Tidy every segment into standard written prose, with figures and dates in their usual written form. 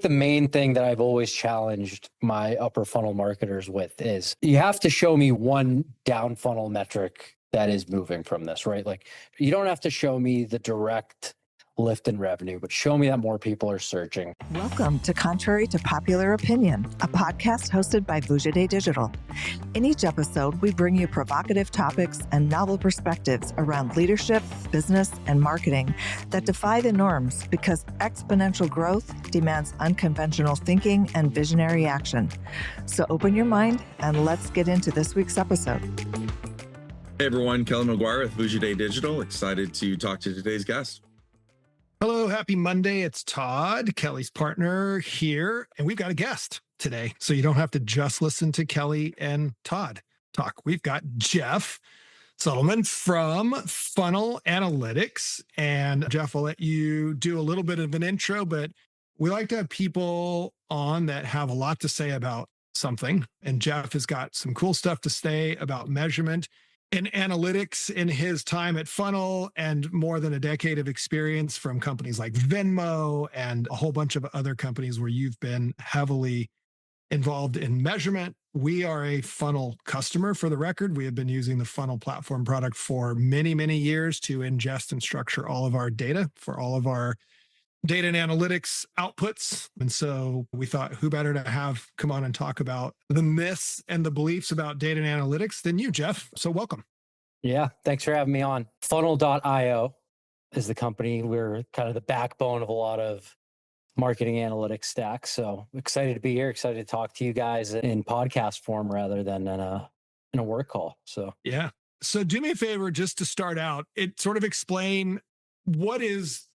The main thing that I've always challenged my upper funnel marketers with is you have to show me one down funnel metric that is moving from this, right? Like you don't have to show me the direct lift in revenue, but show me that more people are searching. Welcome to Contrary to Popular Opinion, a podcast hosted by Overrated Digital. In each episode, we bring you provocative topics and novel perspectives around leadership, business, and marketing that defy the norms because exponential growth demands unconventional thinking and visionary action. So open your mind and let's get into this week's episode. Hey everyone, Kelly McGuire with Overrated Digital. Excited to talk to today's guest. Hello, happy Monday. It's Todd, Kelly's partner here, and we've got a guest today. So you don't have to just listen to Kelly and Todd talk. We've got Jeff Sutelman from Funnel Analytics. And Jeff, I'll let you do a little bit of an intro, but we like to have people on that have a lot to say about something. And Jeff has got some cool stuff to say about measurement in analytics in his time at Funnel and more than a decade of experience from companies like Venmo and a whole bunch of other companies where you've been heavily involved in measurement. We are a Funnel customer, for the record. We have been using the Funnel platform product for many, many years to ingest and structure all of our data for all of our data and analytics outputs. And so we thought, who better to have come on and talk about the myths and the beliefs about data and analytics than you, Jeff. So welcome. Yeah, thanks for having me on. Funnel.io is the company. We're kind of the backbone of a lot of marketing analytics stacks. So excited to be here, excited to talk to you guys in podcast form rather than in a work call. So yeah. So do me a favor, just to start out, sort of explain what is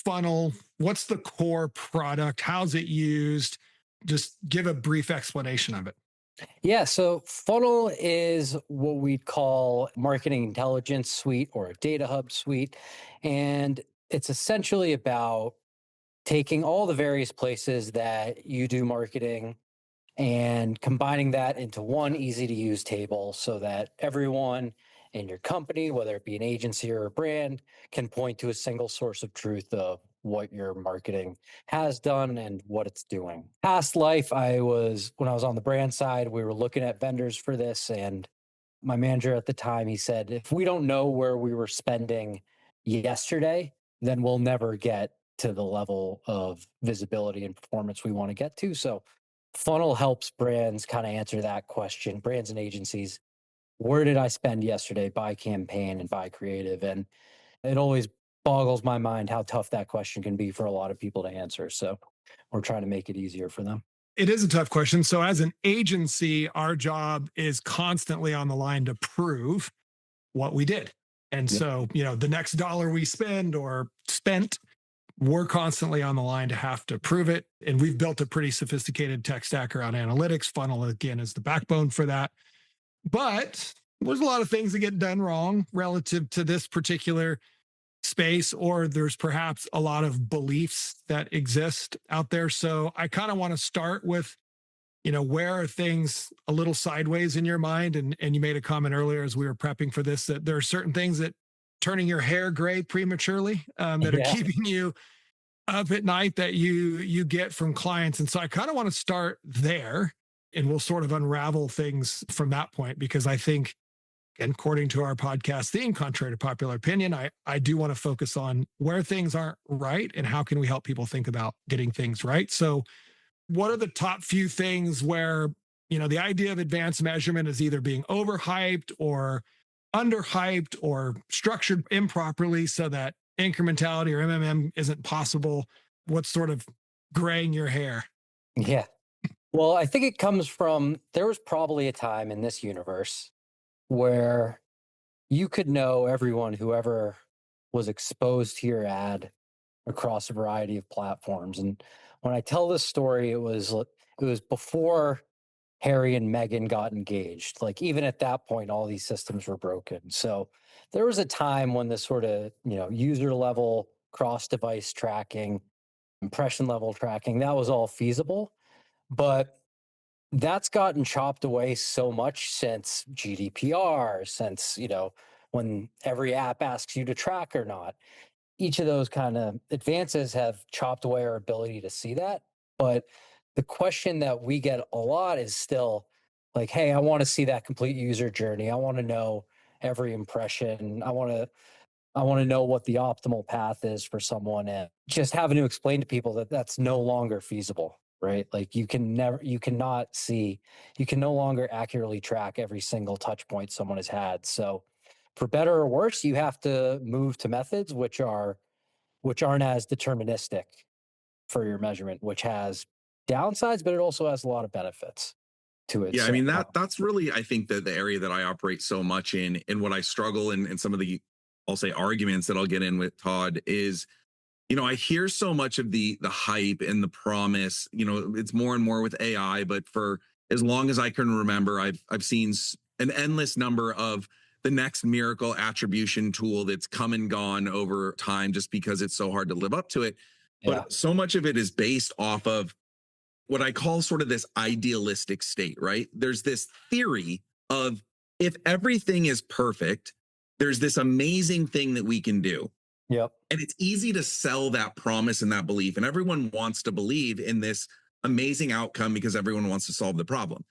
Funnel, what's the core product, how's it used? Just give a brief explanation of it. yeah, so Funnel is what we'd call marketing intelligence suite or a data hub suite. And it's essentially about taking all the various places that you do marketing and combining that into one easy to use table so that everyone in your company, whether it be an agency or a brand, can point to a single source of truth of what your marketing has done and what it's doing. Past life, when I was on the brand side, we were looking at vendors for this. And my manager at the time, he said, if we don't know where we were spending yesterday, then we'll never get to the level of visibility and performance we want to get to. So Funnel helps brands kind of answer that question, brands and agencies. Where did I spend yesterday by campaign and by creative? And it always boggles my mind how tough that question can be for a lot of people to answer. So we're trying to make it easier for them. It is a tough question. So as an agency, our job is constantly on the line to prove what we did. And so, the next dollar we spend or spent, we're constantly on the line to have to prove it. And we've built a pretty sophisticated tech stack around analytics. Funnel, again, is the backbone for that. But there's a lot of things that get done wrong relative to this particular space, or there's perhaps a lot of beliefs that exist out there. So I kind of want to start with, where are things a little sideways in your mind? And you made a comment earlier as we were prepping for this, that there are certain things that turning your hair gray prematurely that are keeping you up at night that you get from clients. And so I kind of want to start there. And we'll sort of unravel things from that point, because I think, and according to our podcast theme, contrary to popular opinion, I do want to focus on where things aren't right and how can we help people think about getting things right. So what are the top few things where, the idea of advanced measurement is either being overhyped or underhyped or structured improperly so that incrementality or MMM isn't possible? What's sort of graying your hair? Yeah. Well, I think it comes from, there was probably a time in this universe where you could know everyone who ever was exposed to your ad across a variety of platforms. And when I tell this story, it was before Harry and Meghan got engaged. Like even at that point, all these systems were broken. So there was a time when this sort of, user level cross-device tracking, impression level tracking, that was all feasible. But that's gotten chopped away so much since GDPR, since, when every app asks you to track or not. Each of those kind of advances have chopped away our ability to see that. But the question that we get a lot is still like, hey, I want to see that complete user journey. I want to know every impression. I want to know what the optimal path is for someone, and just having to explain to people that that's no longer feasible, right? Like you can no longer accurately track every single touch point someone has had. So for better or worse, you have to move to methods which aren't as deterministic for your measurement, which has downsides, but it also has a lot of benefits to it. Yeah, I So mean that's really, I think, the area that I operate so much in, and what I struggle in, and some of the, I'll say, arguments that I'll get in with Todd is, I hear so much of the hype and the promise. It's more and more with AI, but for as long as I can remember, I've seen an endless number of the next miracle attribution tool that's come and gone over time just because it's so hard to live up to it. yeah, But so much of it is based off of what I call sort of this idealistic state, right? There's this theory of, if everything is perfect, there's this amazing thing that we can do. yep, And it's easy to sell that promise and that belief. And everyone wants to believe in this amazing outcome because everyone wants to solve the problem.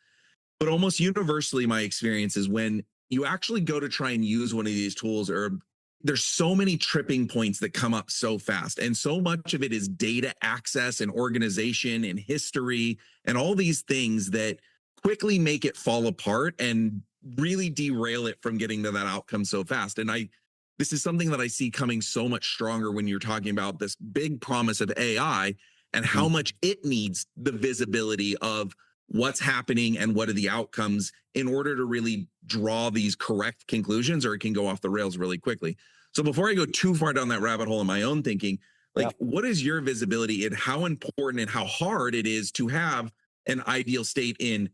But almost universally, my experience is when you actually go to try and use one of these tools, or there's so many tripping points that come up so fast. And so much of it is data access and organization and history and all these things that quickly make it fall apart and really derail it from getting to that outcome so fast. And this is something that I see coming so much stronger when you're talking about this big promise of AI and how much it needs the visibility of what's happening and what are the outcomes in order to really draw these correct conclusions, or it can go off the rails really quickly. So before I go too far down that rabbit hole in my own thinking, yeah. what is your visibility in how important and how hard it is to have an ideal state in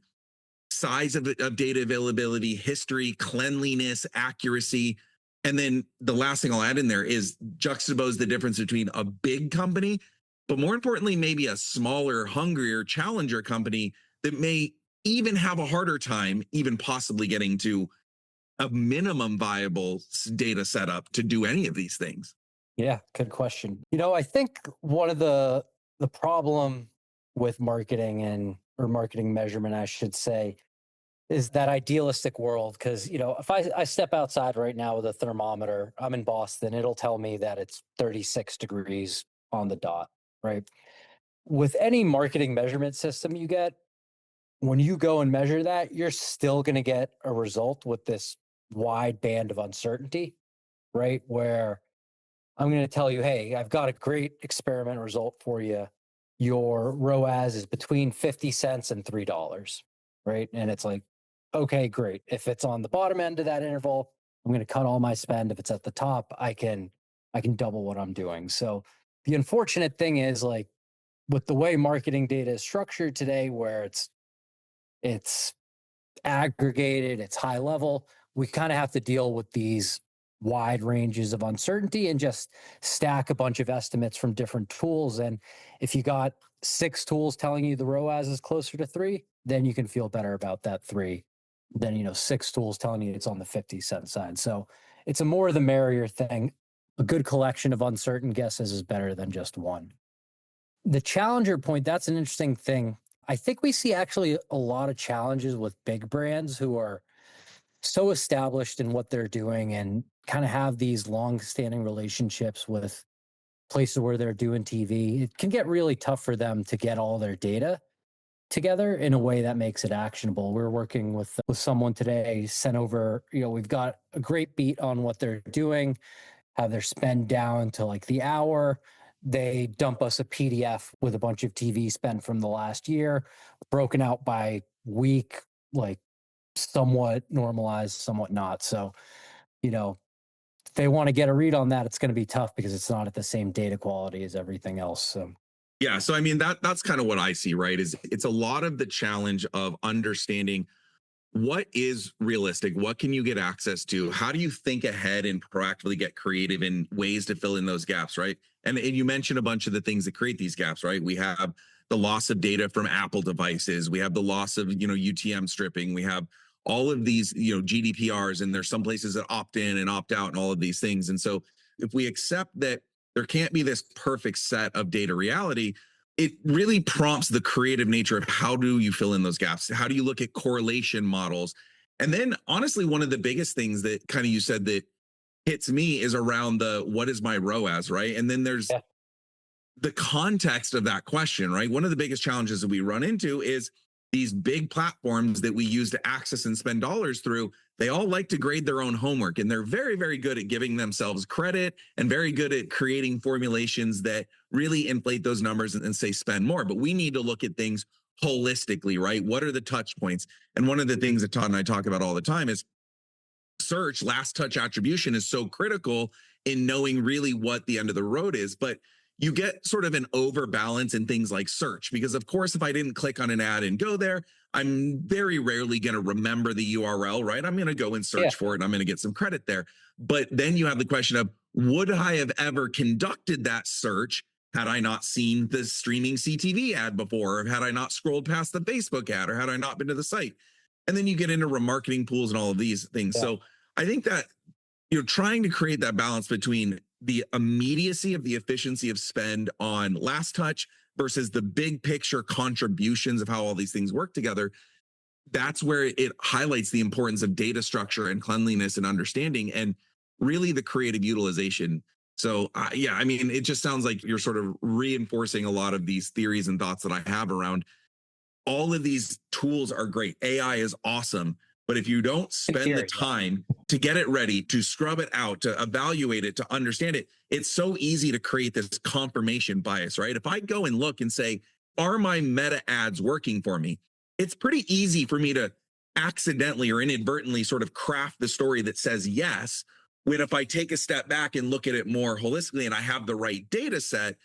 size of data availability, history, cleanliness, accuracy? And then the last thing I'll add in there is juxtapose the difference between a big company, but more importantly, maybe a smaller, hungrier challenger company that may even have a harder time even possibly getting to a minimum viable data setup to do any of these things. Yeah, good question. I think one of the problem with or marketing measurement, I should say, is that idealistic world. Because if I step outside right now with a thermometer, I'm in Boston, it'll tell me that it's 36 degrees on the dot, right? With any marketing measurement system you get, when you go and measure that, you're still going to get a result with this wide band of uncertainty, right? Where I'm going to tell you, hey, I've got a great experiment result for you. Your ROAS is between 50 cents and $3, right? And it's like, okay, great. If it's on the bottom end of that interval, I'm going to cut all my spend. If it's at the top, I can double what I'm doing. So the unfortunate thing is, like, with the way marketing data is structured today, where it's aggregated, it's high level, we kind of have to deal with these wide ranges of uncertainty and just stack a bunch of estimates from different tools. And if you got 6 tools telling you the ROAS is closer to 3, then you can feel better about that 3 than 6 tools telling you it's on the 50-cent side. So it's a more the merrier thing. A good collection of uncertain guesses is better than just one. The challenger point, that's an interesting thing. I think we see actually a lot of challenges with big brands who are so established in what they're doing and kind of have these long-standing relationships with places where they're doing TV. It can get really tough for them to get all their data together in a way that makes it actionable. We're working with someone today, sent over, we've got a great beat on what they're doing, have their spend down to like the hour. They dump us a PDF with a bunch of TV spend from the last year, broken out by week, like somewhat normalized, somewhat not. So, if they want to get a read on that, it's going to be tough because it's not at the same data quality as everything else. So, Yeah. So, I mean, that's kind of what I see, right? Is it's a lot of the challenge of understanding what is realistic, what can you get access to, how do you think ahead and proactively get creative in ways to fill in those gaps, right? And you mentioned a bunch of the things that create these gaps, right? We have the loss of data from Apple devices, we have the loss of UTM stripping, we have all of these GDPRs, and there's some places that opt in and opt out and all of these things. And so if we accept that there can't be this perfect set of data reality, it really prompts the creative nature of how do you fill in those gaps? How do you look at correlation models? And then honestly, one of the biggest things that kind of you said that hits me is around the what is my ROAS, right? And then there's Yeah. the context of that question, right? One of the biggest challenges that we run into is these big platforms that we use to access and spend dollars through. They all like to grade their own homework, and they're very, very good at giving themselves credit and very good at creating formulations that really inflate those numbers and say spend more. But we need to look at things holistically, right? What are the touch points? And one of the things that Todd and I talk about all the time is search, last touch attribution is so critical in knowing really what the end of the road is. But you get sort of an overbalance in things like search, because of course, if I didn't click on an ad and go there, I'm very rarely going to remember the URL, right? I'm going to go and Yeah. search for it and I'm going to get some credit there. But then you have the question of, would I have ever conducted that search had I not seen the streaming CTV ad before, or had I not scrolled past the Facebook ad, or had I not been to the site? And then you get into remarketing pools and all of these things. Yeah. So I think that trying to create that balance between the immediacy of the efficiency of spend on last touch versus the big picture contributions of how all these things work together, that's where it highlights the importance of data structure and cleanliness and understanding and really the creative utilization. So yeah, I mean, it just sounds like you're sort of reinforcing a lot of these theories and thoughts that I have around all of these tools are great. AI is awesome. But if you don't spend the time to get it ready, to scrub it out, to evaluate it, to understand it, it's so easy to create this confirmation bias, right? If I go and look and say, are my meta ads working for me? It's pretty easy for me to accidentally or inadvertently sort of craft the story that says yes. When if I take a step back and look at it more holistically and I have the right data set,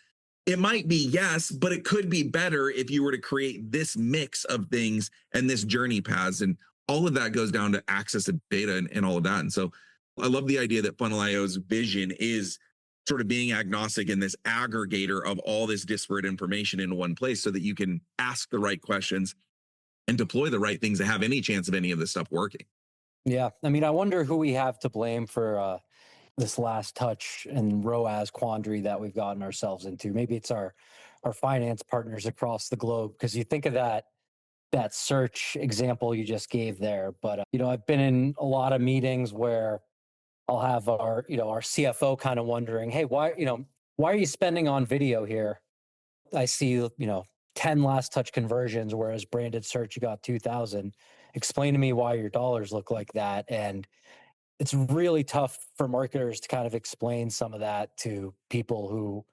it might be yes, but it could be better if you were to create this mix of things and this journey paths. And all of that goes down to access to data and all of that. And so I love the idea that Funnel.io's vision is sort of being agnostic and this aggregator of all this disparate information in one place so that you can ask the right questions and deploy the right things to have any chance of any of this stuff working. Yeah. I mean, I wonder who we have to blame for this last touch and ROAS quandary that we've gotten ourselves into. Maybe it's our finance partners across the globe, because you think of that search example you just gave there. But I've been in a lot of meetings where I'll have our CFO kind of wondering, hey, why are you spending on video here? I see 10 last touch conversions, whereas branded search you got 2,000. Explain to me why your dollars look like that. And it's really tough for marketers to kind of explain some of that to people who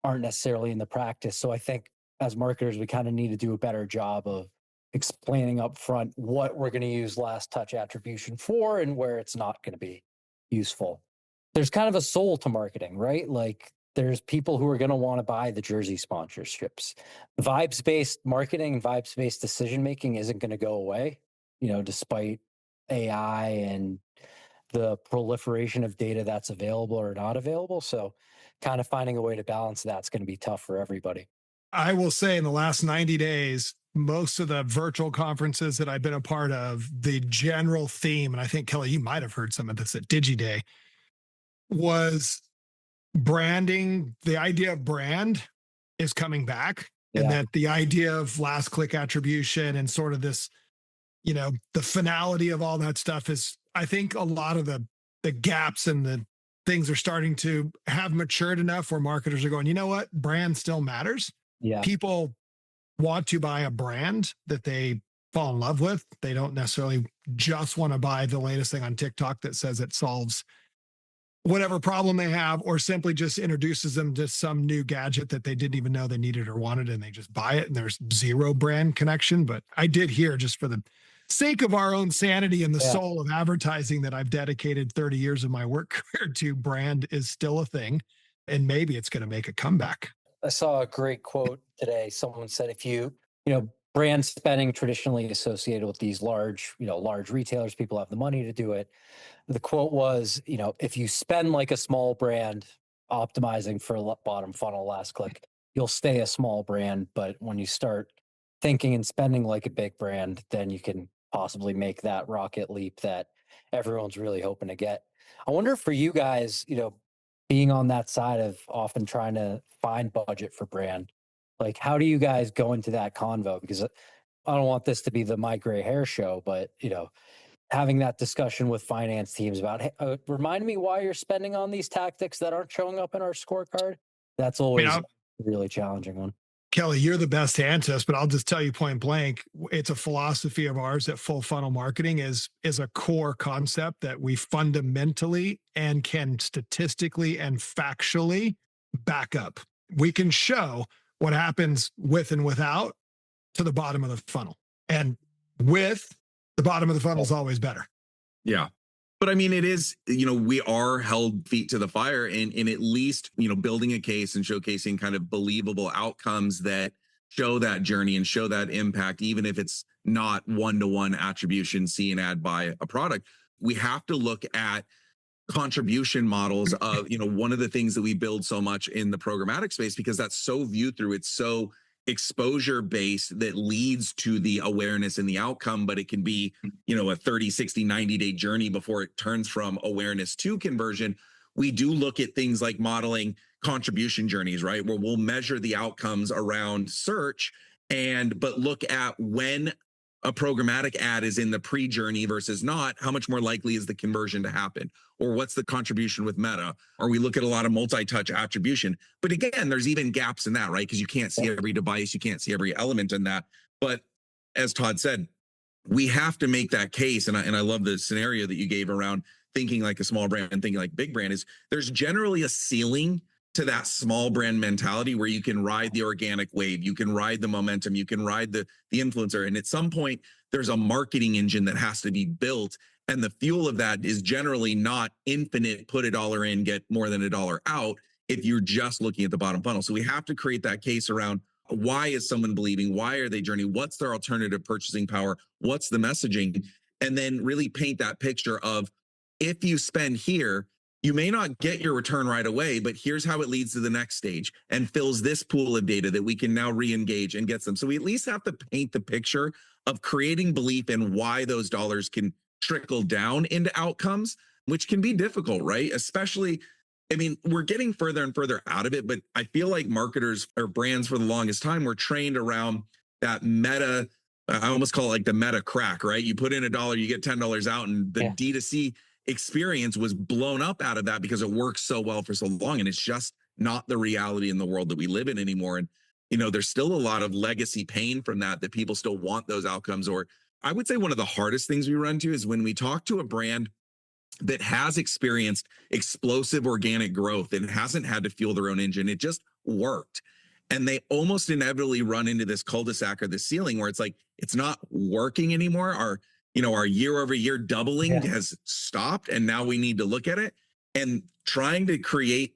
aren't necessarily in the practice. So I think as marketers, we kind of need to do a better job of explaining up front what we're going to use last touch attribution for and where it's not going to be useful. There's kind of a soul to marketing, right? Like there's people who are going to want to buy the jersey sponsorships. Vibes-based marketing and vibes-based decision making isn't going to go away, despite AI and the proliferation of data that's available or not available. So kind of finding a way to balance that's going to be tough for everybody. I will say in the last 90 days, most of the virtual conferences that I've been a part of, the general theme, and I think Kelly, you might have heard some of this at DigiDay, was branding. The idea of brand is coming back, and that the idea of last click attribution and sort of this, the finality of all that stuff is, I think a lot of the gaps and the things are starting to have matured enough where marketers are going, you know what, brand still matters. Yeah. People want to buy a brand that they fall in love with. They don't necessarily just want to buy the latest thing on TikTok that says it solves whatever problem they have, or simply just introduces them to some new gadget that they didn't even know they needed or wanted, and they just buy it and there's zero brand connection. But I did hear, just for the sake of our own sanity and the soul of advertising that I've dedicated 30 years of my work career to, brand is still a thing, and maybe it's going to make a comeback. I saw a great quote today. Someone said, if brand spending traditionally associated with these large retailers, people have the money to do it. The quote was, if you spend like a small brand optimizing for bottom funnel last click, you'll stay a small brand. But when you start thinking and spending like a big brand, then you can possibly make that rocket leap that everyone's really hoping to get. I wonder for you guys, being on that side of often trying to find budget for brand, Like, how do you guys go into that convo? Because I don't want this to be the my gray hair show, but having that discussion with finance teams about, hey, remind me why you're spending on these tactics that aren't showing up in our scorecard. That's I mean, always a really challenging one. Kelly, you're the best to answer this, but I'll just tell you point blank, it's a philosophy of ours that full funnel marketing is a core concept that we fundamentally and can statistically and factually back up. We can show what happens with and without to the bottom of the funnel. And with, the bottom of the funnel is always better. Yeah. But I mean, it is, we are held feet to the fire in at least, building a case and showcasing kind of believable outcomes that show that journey and show that impact, even if it's not one-to-one attribution, see and add by a product. We have to look at contribution models of, one of the things that we build so much in the programmatic space, because that's so viewed through, it's so exposure based that leads to the awareness and the outcome, but it can be, a 30, 60, 90-day journey before it turns from awareness to conversion. We do look at things like modeling contribution journeys, right? Where we'll measure the outcomes around search but look at when a programmatic ad is in the pre-journey versus not, how much more likely is the conversion to happen? Or what's the contribution with Meta? Or we look at a lot of multi-touch attribution. But again, there's even gaps in that, right? Because you can't see every device, you can't see every element in that. But as Todd said, we have to make that case. And I love the scenario that you gave around thinking like a small brand and thinking like big brand is there's generally a ceiling to that small brand mentality where you can ride the organic wave, you can ride the momentum, you can ride the influencer. And at some point, there's a marketing engine that has to be built. And the fuel of that is generally not infinite, put $1 in, get more than $1 out if you're just looking at the bottom funnel. So we have to create that case around why is someone believing? Why are they journeying? What's their alternative purchasing power? What's the messaging? And then really paint that picture of if you spend here, you may not get your return right away, but here's how it leads to the next stage and fills this pool of data that we can now re-engage and get them. So we at least have to paint the picture of creating belief in why those dollars can trickle down into outcomes, which can be difficult, right? Especially, I mean, we're getting further and further out of it, but I feel like marketers or brands for the longest time were trained around that meta, I almost call it like the meta crack, right? You put in $1, you get $10 out, and the D2C experience was blown up out of that because it works so well for so long. And it's just not the reality in the world that we live in anymore. And, there's still a lot of legacy pain from that people still want those outcomes. Or I would say one of the hardest things we run into is when we talk to a brand that has experienced explosive organic growth and hasn't had to fuel their own engine. It just worked. And they almost inevitably run into this cul-de-sac or the ceiling where it's like, it's not working anymore. Our year over year doubling has stopped. And now we need to look at it and trying to create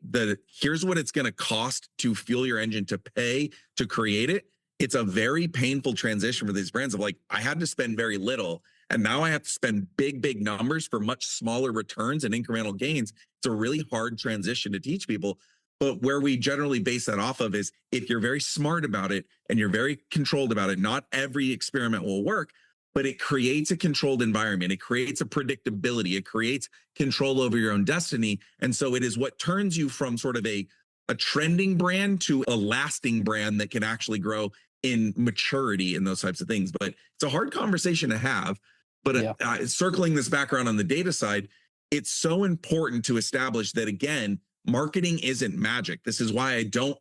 here's what it's going to cost to fuel your engine, to pay to create it. It's a very painful transition for these brands of like, I had to spend very little and now I have to spend big numbers for much smaller returns and incremental gains. It's a really hard transition to teach people. But where we generally base that off of is if you're very smart about it and you're very controlled about it, not every experiment will work, but it creates a controlled environment. It creates a predictability. It creates control over your own destiny. And so it is what turns you from sort of a trending brand to a lasting brand that can actually grow in maturity and those types of things. But it's a hard conversation to have. But circling this background on the data side, it's so important to establish that, again, marketing isn't magic. This is why I don't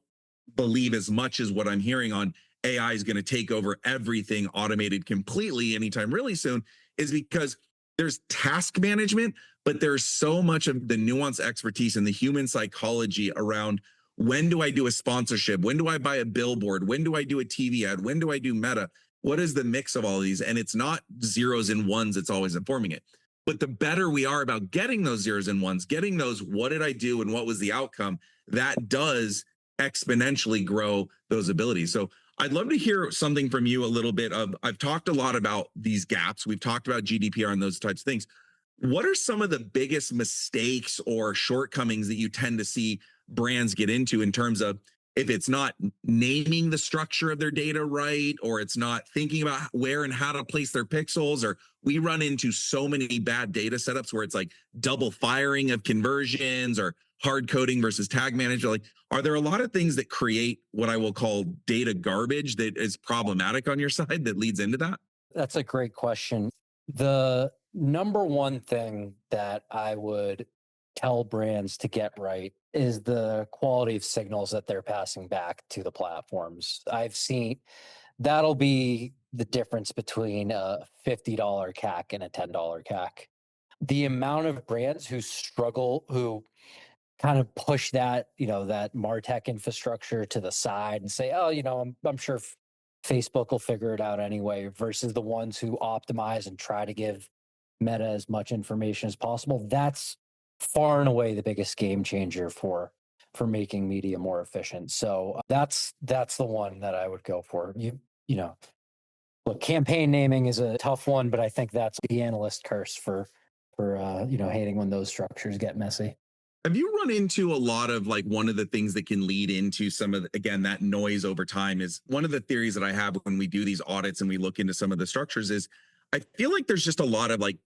believe as much as what I'm hearing on AI is going to take over everything automated completely anytime really soon, is because there's task management, but there's so much of the nuanced expertise and the human psychology around when do I do a sponsorship? When do I buy a billboard? When do I do a TV ad? When do I do Meta? What is the mix of all of these? And it's not zeros and ones that's always informing it. But the better we are about getting those zeros and ones, getting those, what did I do and what was the outcome, that does exponentially grow those abilities. So I'd love to hear something from you a little bit of, I've talked a lot about these gaps. We've talked about GDPR and those types of things. What are some of the biggest mistakes or shortcomings that you tend to see brands get into in terms of if it's not naming the structure of their data right, or it's not thinking about where and how to place their pixels, or we run into so many bad data setups where it's like double firing of conversions or hard coding versus tag manager? Like, are there a lot of things that create what I will call data garbage that is problematic on your side that leads into that? That's a great question. The number one thing that I would tell brands to get right is the quality of signals that they're passing back to the platforms. I've seen that'll be the difference between a $50 CAC and a $10 CAC. The amount of brands who struggle, who kind of push that, that MarTech infrastructure to the side and say, oh, I'm sure Facebook will figure it out anyway, versus the ones who optimize and try to give Meta as much information as possible. That's far and away the biggest game changer for making media more efficient. So that's the one that I would go for. You know, look, campaign naming is a tough one, but I think that's the analyst curse for hating when those structures get messy. Have you run into a lot of like one of the things that can lead into some of again that noise over time is one of the theories that I have when we do these audits and we look into some of the structures is I feel like there's just a lot of like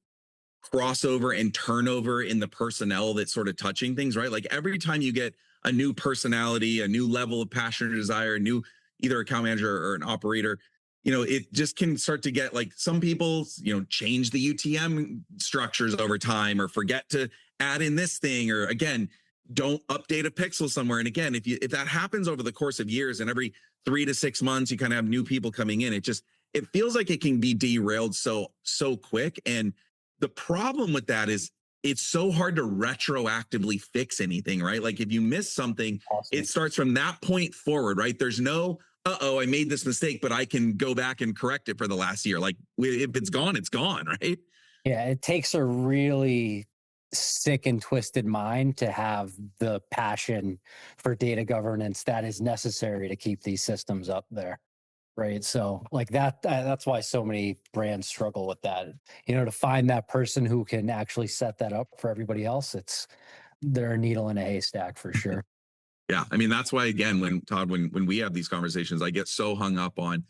crossover and turnover in the personnel that's sort of touching things, right? Like every time you get a new personality, a new level of passion or desire, a new either account manager or an operator, it just can start to get like some people, change the UTM structures over time or forget to add in this thing, or again, don't update a pixel somewhere. And again, if that happens over the course of years and every 3 to 6 months, you kind of have new people coming in, it feels like it can be derailed so quick. And the problem with that is it's so hard to retroactively fix anything, right? Like if you miss something, awesome. It starts from that point forward, right? There's no, I made this mistake, but I can go back and correct it for the last year. Like if it's gone, right? Yeah, it takes a really sick and twisted mind to have the passion for data governance that is necessary to keep these systems up there. Right. So like that's why so many brands struggle with that, to find that person who can actually set that up for everybody else. They're a needle in a haystack for sure. Yeah. I mean, that's why, again, when we have these conversations, I get so hung up on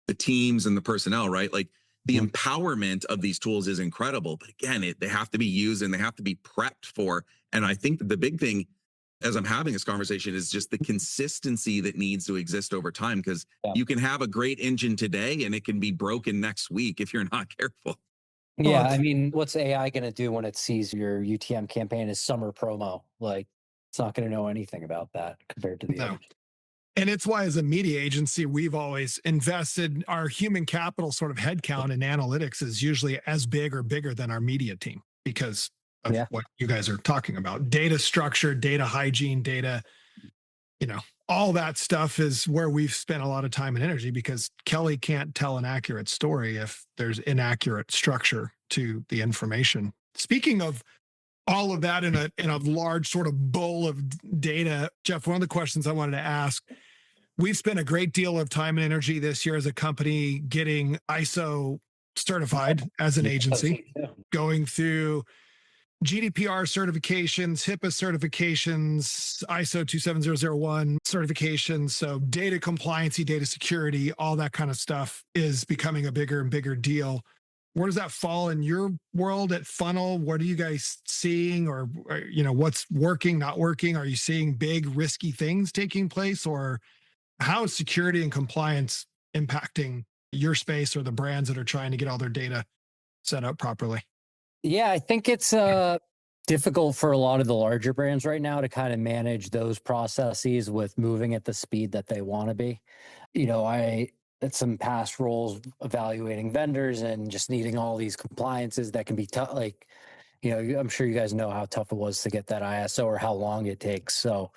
the teams and the personnel, right? Like the empowerment of these tools is incredible. But again, they have to be used and they have to be prepped for. And I think that the big thing as I'm having this conversation is just the consistency that needs to exist over time, because you can have a great engine today and it can be broken next week if you're not careful. Yeah. I mean, what's AI going to do when it sees your UTM campaign as summer promo? Like, it's not going to know anything about that compared to the others. And it's why, as a media agency, we've always invested our human capital sort of headcount in analytics is usually as big or bigger than our media team because of what you guys are talking about. Data structure, data hygiene, data, all that stuff is where we've spent a lot of time and energy, because Kelly can't tell an accurate story if there's inaccurate structure to the information. Speaking of all of that in a large sort of bowl of data, Jeff, one of the questions I wanted to ask, we've spent a great deal of time and energy this year as a company getting ISO certified as an agency, going through GDPR certifications, HIPAA certifications, ISO 27001 certifications. So data compliancy, data security, all that kind of stuff is becoming a bigger and bigger deal. Where does that fall in your world at Funnel? What are you guys seeing, or what's working, not working? Are you seeing big risky things taking place, or how is security and compliance impacting your space or the brands that are trying to get all their data set up properly? Yeah, I think it's difficult for a lot of the larger brands right now to kind of manage those processes with moving at the speed that they want to be. I at some past roles evaluating vendors and just needing all these compliances that can be tough. Like, I'm sure you guys know how tough it was to get that ISO or how long it takes. So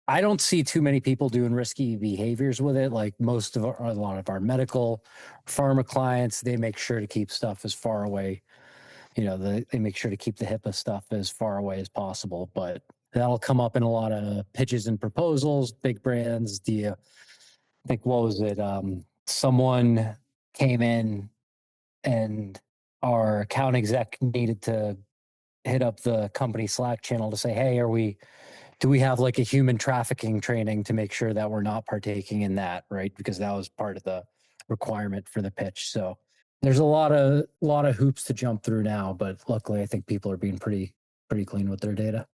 I don't see too many people doing risky behaviors with it. Like a lot of our medical pharma clients, they make sure to keep stuff as far away. They make sure to keep the HIPAA stuff as far away as possible, but that'll come up in a lot of pitches and proposals. Big brands, I think, what was it? Someone came in and our account exec needed to hit up the company Slack channel to say, hey, do we have like a human trafficking training to make sure that we're not partaking in that, right? Because that was part of the requirement for the pitch. So there's a lot of hoops to jump through now, but luckily I think people are being pretty clean with their data.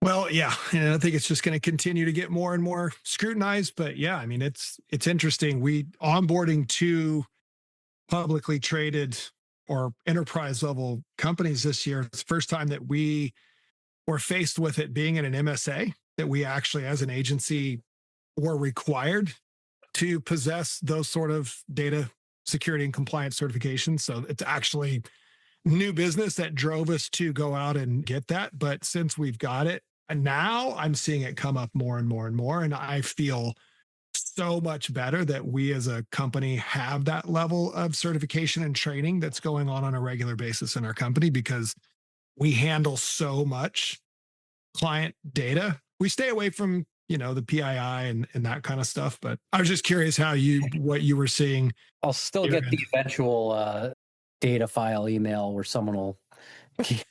Well, yeah, and I think it's just going to continue to get more and more scrutinized. But yeah, I mean, it's interesting. We onboarding two publicly traded or enterprise level companies this year. It's the first time that we were faced with it being in an MSA, that we actually, as an agency, were required to possess those sort of data security and compliance certifications. So it's actually new business that drove us to go out and get that. But since we've got it, and now I'm seeing it come up more and more and more. And I feel so much better that we as a company have that level of certification and training that's going on a regular basis in our company, because we handle so much client data. We stay away from, the PII and that kind of stuff. But I was just curious what you were seeing. I'll still get the eventual data file email where someone will keep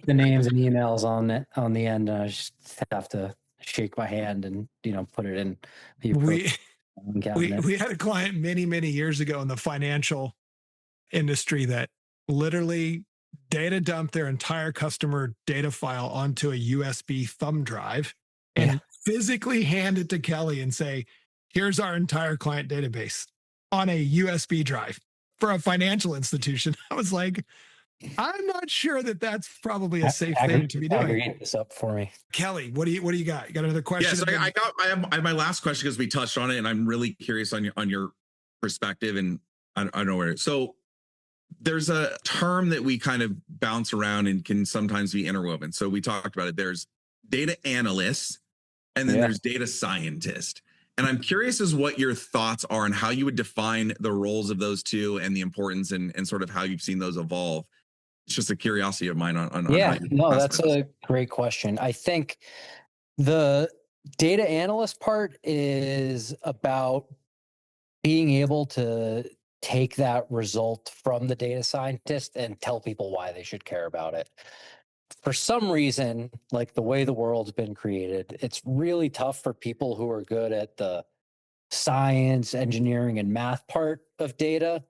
the names and emails on the end. I just have to shake my hand and put it in the we had a client many years ago in the financial industry that literally data dumped their entire customer data file onto a USB thumb drive and physically hand it to Kelly and say, here's our entire client database on a USB drive for a financial institution. I was like, I'm not sure that that's probably a safe thing to be doing. Aggregate this up for me. Kelly, what do you got? You got another question? Yeah, so I have my last question because we touched on it, and I'm really curious on your perspective, and I don't know where. So there's a term that we kind of bounce around and can sometimes be interwoven. So we talked about it. There's data analyst, and then there's data scientist. And I'm curious as what your thoughts are on how you would define the roles of those two and the importance and sort of how you've seen those evolve. It's just a curiosity of mine on that's a great question. I think the data analyst part is about being able to take that result from the data scientist and tell people why they should care about it. For some reason, like the way the world's been created, it's really tough for people who are good at the science, engineering, and math part of data.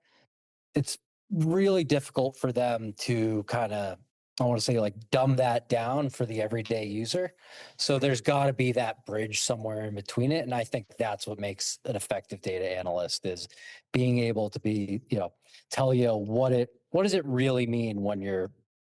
It's really difficult for them to kind of, I want to say, like dumb that down for the everyday user. So there's got to be that bridge somewhere in between it. And I think that's what makes an effective data analyst, is being able to be, tell you what does it really mean when your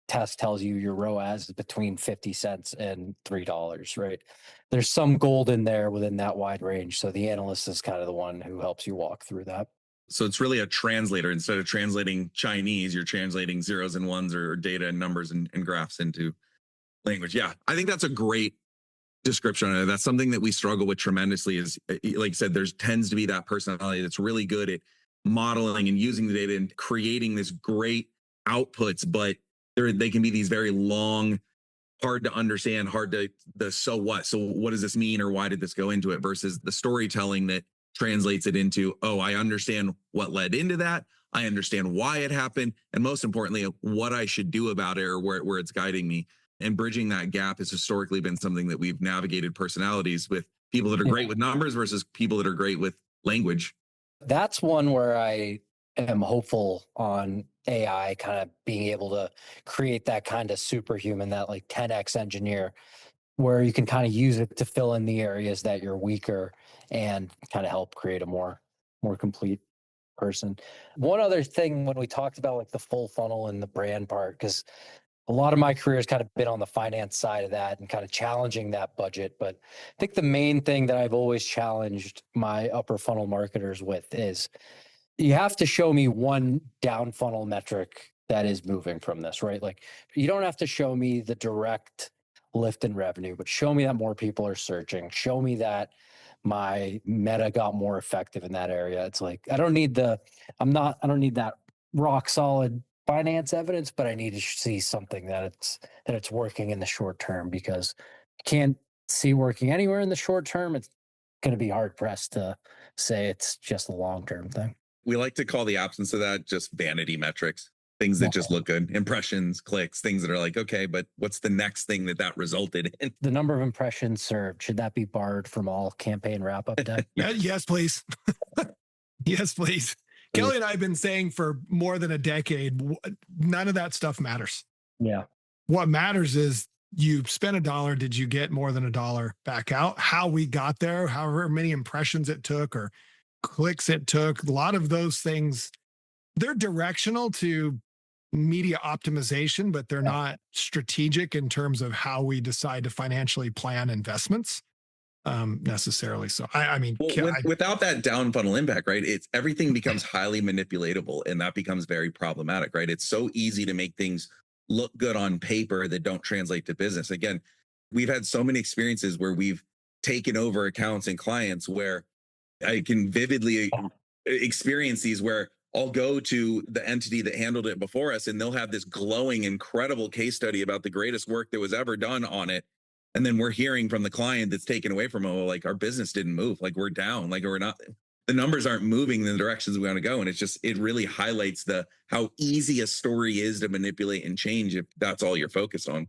test tells you your ROAS is between 50 cents and $3, right? There's some gold in there within that wide range. So the analyst is kind of the one who helps you walk through that. So it's really a translator. Instead of translating Chinese, you're translating zeros and ones or data and numbers and graphs into language. Yeah, I think that's a great description of it. That's something that we struggle with tremendously, is, like I said, there's tends to be that personality that's really good at modeling and using the data and creating this great outputs, but they can be these very long, hard to understand, so what does this mean, or why did this go into it, versus the storytelling that translates it into, I understand what led into that. I understand why it happened. And most importantly, what I should do about it, or where it's guiding me. And bridging that gap has historically been something that we've navigated personalities with, people that are great with numbers versus people that are great with language. That's one where I am hopeful on AI kind of being able to create that kind of superhuman, that like 10x engineer, where you can kind of use it to fill in the areas that you're weaker and kind of help create a more complete person. One other thing, when we talked about like the full funnel and the brand part, because a lot of my career has kind of been on the finance side of that and kind of challenging that budget. But I think the main thing that I've always challenged my upper funnel marketers with is, you have to show me one down funnel metric that is moving from this, right? Like, you don't have to show me the direct lift in revenue, but show me that more people are searching. Show me that my meta got more effective in that area. It's like, I don't need that rock solid finance evidence, but I need to see something that it's working in the short term, because you can't see working anywhere in the short term. It's going to be hard pressed to say it's just a long-term thing. We like to call the absence of that just vanity metrics, things that just look good, impressions, clicks, things that are like, okay, but what's the next thing that resulted in? The number of impressions served, should that be barred from all campaign wrap-up deck? Yes, please. Yes, please. Kelly and I have been saying for more than a decade, none of that stuff matters. Yeah. What matters is you spent $1, did you get more than $1 back out? How we got there, however many impressions it took or clicks it took, a lot of those things, they're directional to media optimization, but they're not strategic in terms of how we decide to financially plan investments necessarily. So I mean, without that down funnel impact, right? It's everything becomes highly manipulatable, and that becomes very problematic, right? It's so easy to make things look good on paper that don't translate to business. Again, we've had so many experiences where we've taken over accounts and clients where I can vividly experience these where I'll go to the entity that handled it before us, and they'll have this glowing, incredible case study about the greatest work that was ever done on it. And then we're hearing from the client that's taken away from, oh, like our business didn't move, like we're down, like we're not, the numbers aren't moving in the directions we want to go. And it's just, it really highlights how easy a story is to manipulate and change if that's all you're focused on.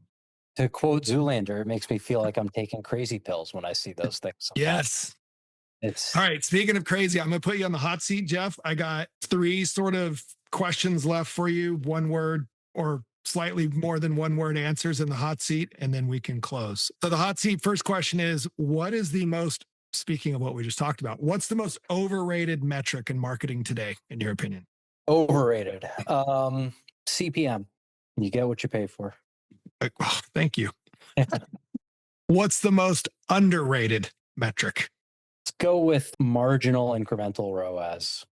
To quote Zoolander, it makes me feel like I'm taking crazy pills when I see those things. Yes. It's all right. Speaking of crazy, I'm going to put you on the hot seat, Jeff. I got 3 sort of questions left for you. 1 word or slightly more than 1 word answers in the hot seat, and then we can close. So the hot seat first question is, what is the most, speaking of what we just talked about, what's the most overrated metric in marketing today, in your opinion? Overrated. CPM. You get what you pay for. Oh, thank you. What's the most underrated metric? Let's go with marginal incremental ROAS.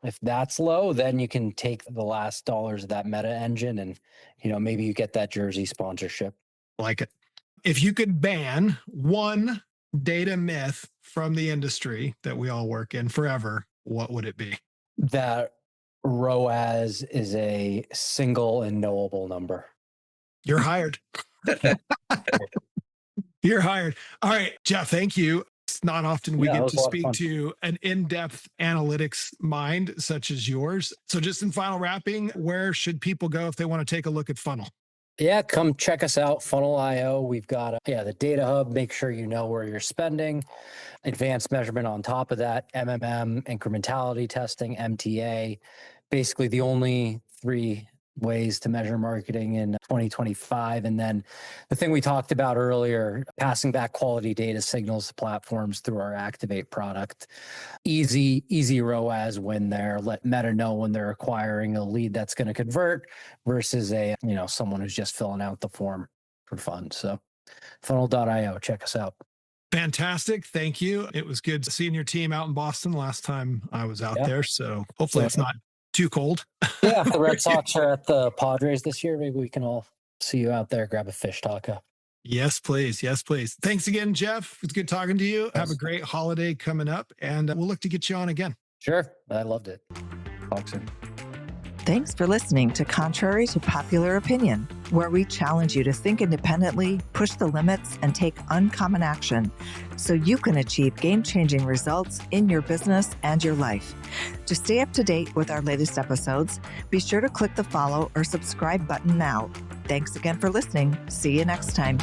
If that's low, then you can take the last dollars of that meta engine and, maybe you get that jersey sponsorship. Like it. If you could ban one data myth from the industry that we all work in forever, what would it be? That ROAS is a single and knowable number. You're hired. You're hired. All right, Jeff, thank you. It's not often we get to speak to an in-depth analytics mind such as yours. So just in final wrapping, where should people go if they want to take a look at Funnel? Yeah, come check us out, Funnel.io. We've got the data hub. Make sure you know where you're spending. Advanced measurement on top of that, MMM, incrementality testing, MTA. Basically the only 3 ways to measure marketing in 2025. And then the thing we talked about earlier, passing back quality data signals to platforms through our Activate product. Easy ROAS when they're let Meta know when they're acquiring a lead that's going to convert versus someone who's just filling out the form for fun. So funnel.io, check us out. Fantastic. Thank you. It was good seeing your team out in Boston last time I was out there. So hopefully it's not too cold. Yeah, if the Red Sox are at the Padres this year, maybe we can all see you out there, grab a fish taco. Yes, please. Yes, please. Thanks again, Jeff. It's good talking to you. Have a great holiday coming up, and we'll look to get you on again. Sure. I loved it. Talk soon. Thanks for listening to Contrary to Popular Opinion, where we challenge you to think independently, push the limits, and take uncommon action so you can achieve game-changing results in your business and your life. To stay up to date with our latest episodes, be sure to click the follow or subscribe button now. Thanks again for listening. See you next time.